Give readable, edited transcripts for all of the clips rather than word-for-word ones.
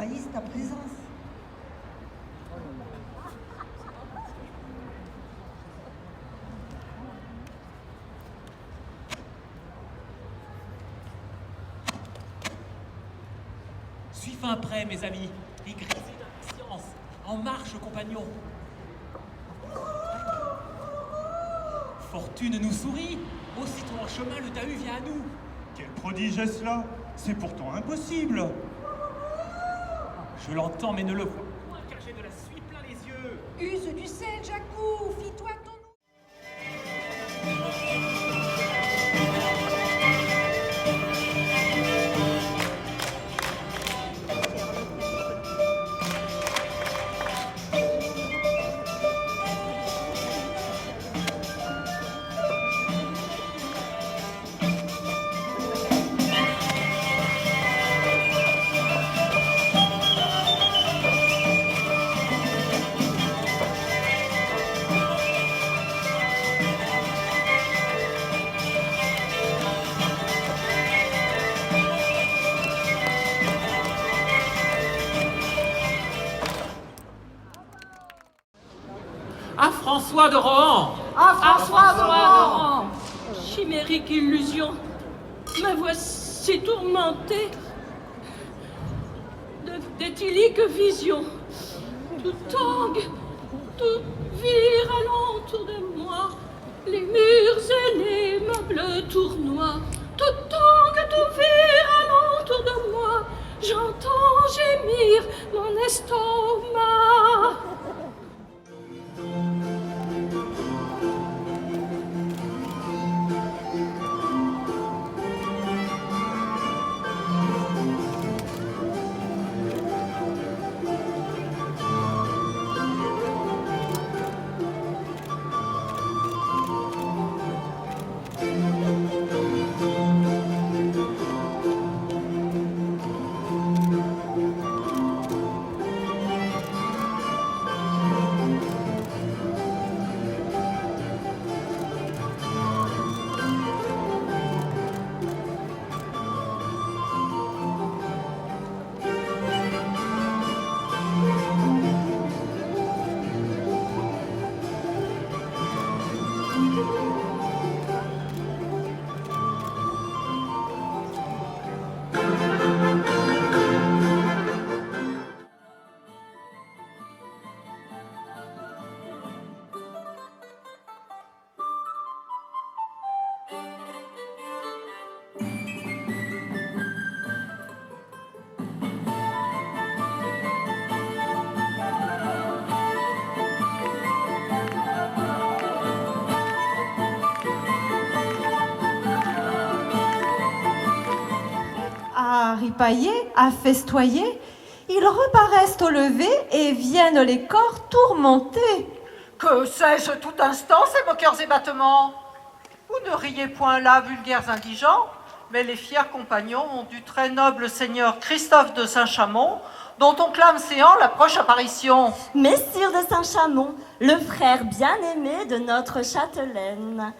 trahissent ta présence. Suis fin prêt, mes amis, et grisés d'impatience. En marche, compagnons. Fortune nous sourit. Aussitôt en chemin, le Dahu vient à nous. Quel prodige est cela? C'est pourtant impossible. Je l'entends, mais ne le vois point, car j'ai de la suie plein les yeux. Use du sel, Jacou, fie-toi ton... À François de Rohan. Ah, François de Rohan! Chimérique illusion, me voici tourmentée d'éthylique vision. Tout tangue, tout vire alentour de moi, les murs et les meubles tournoient. Tout tangue, tout vire alentour de moi, j'entends gémir mon estomac. À ripailler, à festoyer, ils reparaissent au lever et viennent les corps tourmentés. Que sais-je tout instant, ces moqueurs et battements? Vous ne riez point là, vulgaires indigents, mais les fiers compagnons du très noble seigneur Christophe de Saint-Chamond, dont on clame séant la proche apparition. Messire de Saint-Chamond, le frère bien-aimé de notre châtelaine.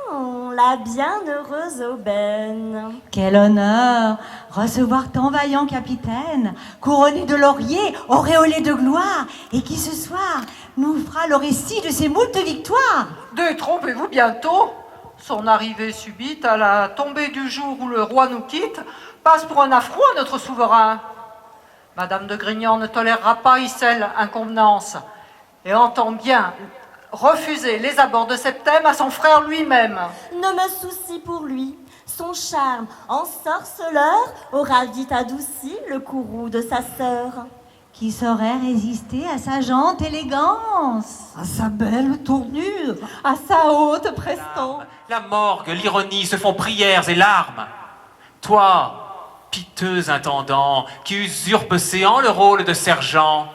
Oh, la bienheureuse aubaine. Quel honneur recevoir tant vaillant capitaine, couronné de laurier, auréolé de gloire, et qui ce soir nous fera le récit de ses moultes victoires. Détrompez-vous bientôt. Son arrivée subite à la tombée du jour où le roi nous quitte passe pour un affront à notre souverain. Madame de Grignan ne tolérera pas Issel inconvenance et entend bien refuser les abords de Septème à son frère lui-même. Ne me soucie pour lui. Son charme ensorceleur aura vite adouci le courroux de sa sœur. Qui saurait résister à sa jante élégance, À sa belle tournure! À sa haute prestance. La morgue, l'ironie se font prières et larmes. Toi, piteux intendant, qui usurpe séant le rôle de sergent,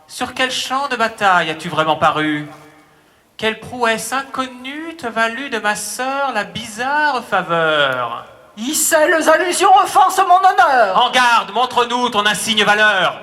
sur quel champ de bataille as-tu vraiment paru? Quelle prouesse inconnue te valut de ma sœur la bizarre faveur? Isselles allusions offensent mon honneur. En garde, montre-nous ton insigne valeur.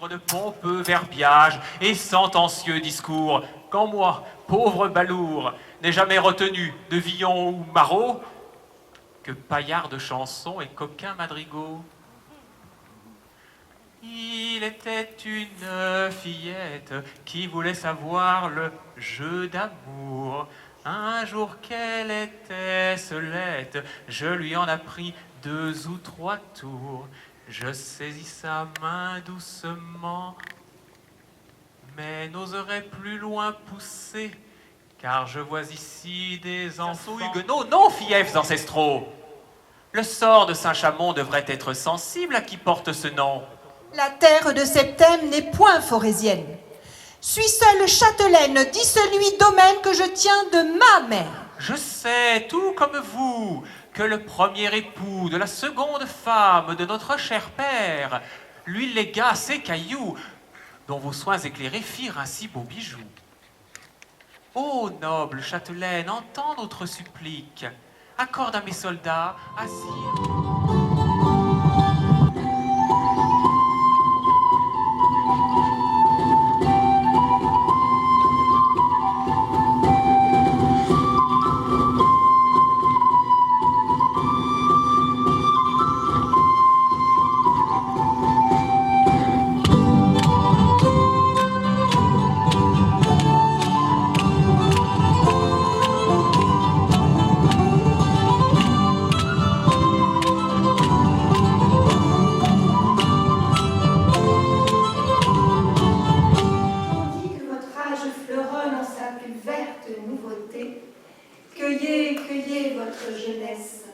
ivre de pompeux verbiage et sentencieux discours, quand moi, pauvre balourd, n'ai jamais retenu de Villon ou Marot que paillard de chansons et coquins madrigaux. Il était une fillette qui voulait savoir le jeu d'amour. Un jour qu'elle était solette, je lui en appris 2 ou 3 tours. Je saisis sa main doucement, mais n'oserais plus loin pousser, car je vois ici des enfants... Huguenots, non, fiefs ancestraux. Le sort de Saint-Chamond devrait être sensible à qui porte ce nom. La terre de Septème n'est point forésienne. Suis seule châtelaine, dit celui domaine que je tiens de ma mère. Je sais, tout comme vous, que le premier époux de la seconde femme de notre cher père lui légua ces cailloux, dont vos soins éclairés firent un si beau bijou. Ô noble châtelaine, entends notre supplique, accorde à mes soldats asile. Cueillez, cueillez votre jeunesse,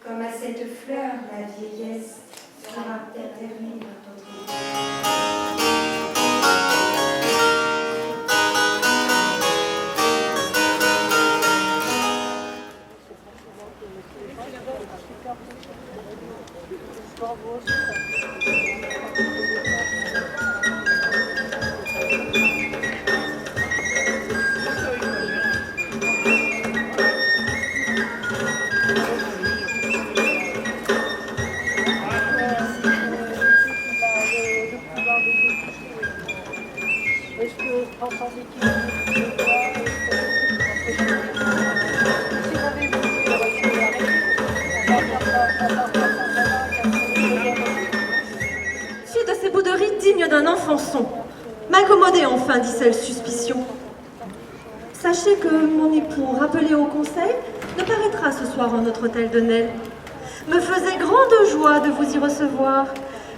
comme à cette fleur la vieillesse sera éternelle dans votre vie. Fille de ces bouderies dignes d'un enfançon, m'accommoder enfin, dit-elle suspicion. Sachez que mon époux, rappelé au conseil, ne paraîtra ce soir en notre hôtel de Nesle. Me faisait grande joie de vous y recevoir,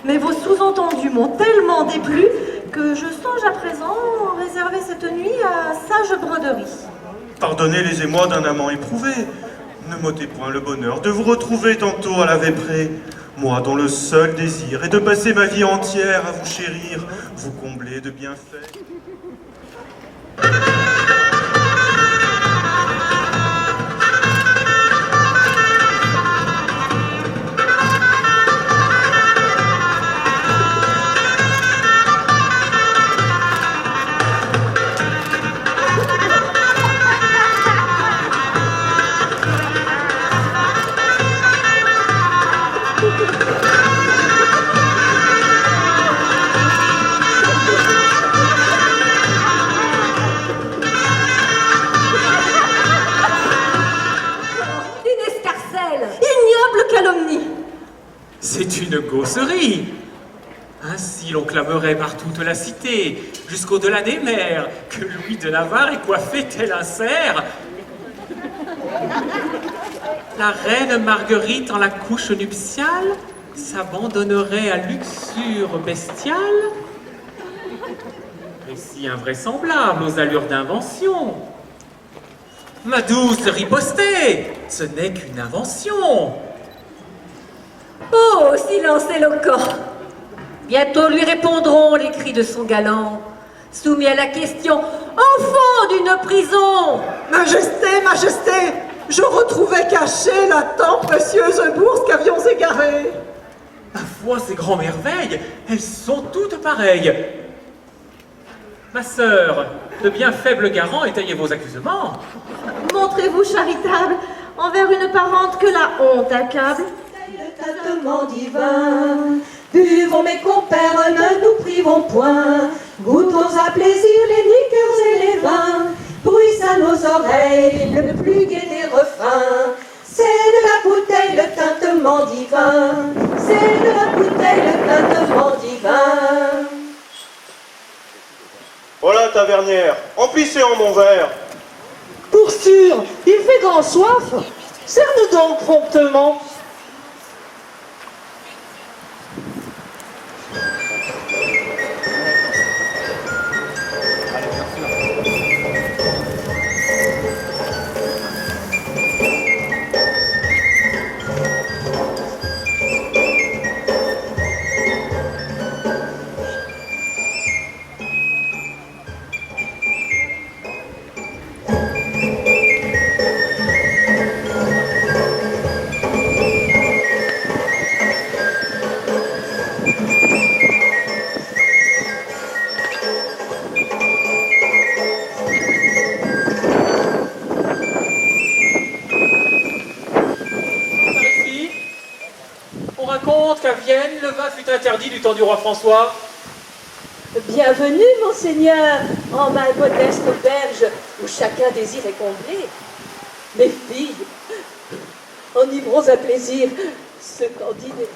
mais vos sous-entendus m'ont tellement déplu que je songe à présent réserver cette nuit à sage broderie. Pardonnez les émois d'un amant éprouvé. Ne m'ôtez point le bonheur de vous retrouver tantôt à la Véprée. Moi dont le seul désir est de passer ma vie entière à vous chérir, vous combler de bienfaits. C'est une gausserie. Ainsi l'on clamerait par toute la cité, jusqu'au-delà des mers, que Louis de Navarre est coiffé tel un cerf. La reine Marguerite, en la couche nuptiale, s'abandonnerait à luxure bestiale. Récit invraisemblable aux allures d'invention. Ma douce ripostée, ce n'est qu'une invention. Oh, silence éloquent! Bientôt lui répondront les cris de son galant, soumis à la question « Enfant d'une prison !» Majesté, Majesté, je retrouvais cachée la tant précieuse bourse qu'avions égarée. Ma foi, ces grands merveilles, elles sont toutes pareilles. Ma sœur, de bien faibles garants, étayez vos accusements. Montrez-vous charitable envers une parente que la honte accable. Le tâtonnement divin Buvons mes compères, ne nous privons point. Goûtons à plaisir les liqueurs et les vins. Bruissent à nos oreilles le plus gai des refrains. C'est de la bouteille le tintement divin. C'est de la bouteille le tintement divin. Voilà, tavernière, emplissez en mon verre. Pour sûr, il fait grand soif. Serre-nous donc promptement. On raconte qu'à Vienne, le vin fut interdit du temps du roi François. Bienvenue, monseigneur, en ma modeste auberge où chacun désir est comblé. Mes filles, enivrons à plaisir ce candidat.